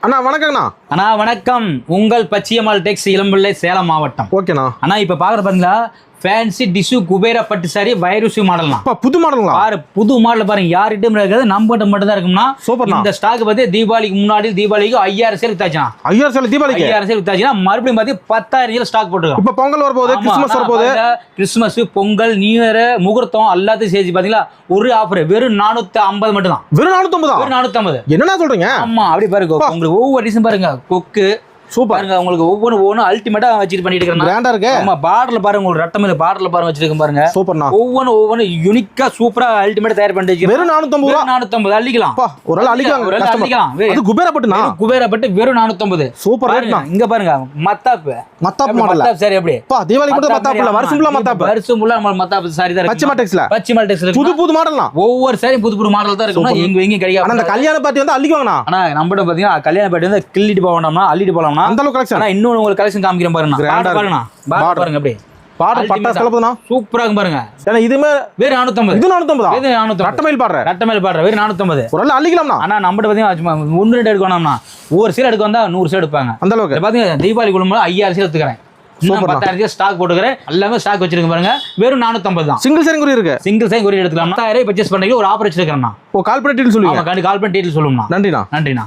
அண்ணா வணக்கங்கண்ணா. அண்ணா வணக்கம். உங்கள் பச்சையம்மாள் டெக்ஸ் இளம்பிள்ளை சேலம் மாவட்டம். ஓகேண்ணா. அண்ணா இப்போ பார்க்குற பாருங்களா, ஃபேன்சி டிஷ்யூ குபேரா பட்டு சாரி வைரூசி மாடல்னா. புது மாடலுங்களா? பாரு புது மாடல் பாருங்க, யார்கிட்டும் இருக்காது, நம்மகிட்ட மட்டும் தான் இருக்கும்னா. சூப்பர்ண்ணா. இந்த ஸ்டாக் பார்த்து தீபாவளிக்கு முன்னாடி தீபாவளிக்கு 5000 சேல் வித்தாச்சுனா. 5000 சேல் தீபாவளிக்கு 5000 சேல் வித்தாச்சுனா மறுபடியும் பார்த்து 10000 ஸ்டாக் போட்டுருக்கோம். இப்போ பொங்கல் வரப்போகுது, கிறிஸ்மஸ் வரப்போகுது. கிறிஸ்மஸ், பொங்கல், நியூ இயர், முகூர்த்தம் எல்லாத்தையும் சேர்த்து பாத்தீங்களா ஒரு ஆஃபர் வெறும் 450 மட்டும் தான். வெறும் 450? வெறும் 450. என்னண்ணா சொல்றீங்க? ஆமா அப்படி பாருங்க, உங்களுக்கு ஒவ்வொரு டிஷன் பாருங்க, கொக்கு சூப்பர் பாருங்க, உங்களுக்கு ஒவ்வொரு அல்டிமேட்டா வச்சிட்டு பண்ணிட்டு இருக்கேன். கிராண்டா இருக்கு. ஆமா பார்டர்ல பாருங்க, உங்களுக்கு ரட்டமேல பார்டர்ல பாருங்க வச்சிருக்கேன் பாருங்க. சூப்பர்ண்ணா. ஒவ்வொரு யூனிக்கா சூப்பரா அல்டிமேட்டா தயார் பண்ணிட்டு இருக்கேன். வெறும் 450. 450 அள்ளிக்கலாம். ஒரு ஆள் அள்ளிக்கலாம். அது குபேரா பட்டுனா? குபேரா பட்டு வெறும் 450. சூப்பர் ரேட்னா. இங்க பாருங்க மத்தாப் மாடல். மத்தாப் சாரி எப்படி? தீபாவளிக்கு மட்டும் மத்தாப் இல்ல, வருஷம் ஃபுல்லா மத்தாப். வருஷம் ஃபுல்லா நம்ம மத்தாப் சாரி தான் இருக்கு. பச்சைமல் டெக்ஸ்ல புது மாடல்னா. ஒவ்வொரு சாரி புது மாடல் தான் இருக்கும். எங்க கிடைக்காது. அந்த கல்யாண பார்ட்டி வந்து அள்ளிக்குவாங்கண்ணா. ஆனா நம்மகிட்ட பாத்தீங்கன்னா கல்யாண பார்ட்டி வந்து கிள்ளிட்டு போவோம்னா அள்ளிட்டு போலாம்னா அந்த அளவுக்கு கலெக்ஷன். இன்னொரு உங்களுக்கு கலெக்ஷன் காமிக்கிறேன் பாருங்க. பாருங்க பாருங்க அப்படியே பாடல் பட்டா செலவுனா சூப்பரா இருக்கு பாருங்க. ஏன்னா இதுமே வெறும் 450. இது 450. இது 450. ரட்டமேல் பாடுற வெறும் 450. ஒரு ஆள் அள்ளிக்கலாம்னா. ஆனா நம்மகிட்ட பாத்தீங்கன்னா 1-2 எடுக்கணும்னா ஒவ்வொரு சேல் எடுக்க வந்தா 100 சேல் எடுப்பாங்க. அந்த அளவுக்கு பாத்தீங்கன்னா தீபாவளி குழுமல 5000 சேல் எடுத்துக்கிறேன். 10000 ஸ்டாக் போட்டுக்கிறேன். எல்லாமே ஸ்டாக் வச்சிருக்கேன் பாருங்க. வெறும் 450 தான். சிங்கிள் சைன் குறி இருக்கு. சிங்கிள் சைன் குறி எடுத்துக்கலாம். 1000 பர்ச்சேஸ் பண்றீங்க, ஒரு ஆஃபர் வச்சிருக்கேன். கால் பண்ணி டீடைல் சொல்லுங்க. கால் பண்ணி டீடைல் சொல்லுங்க. நன்றிண்ணா.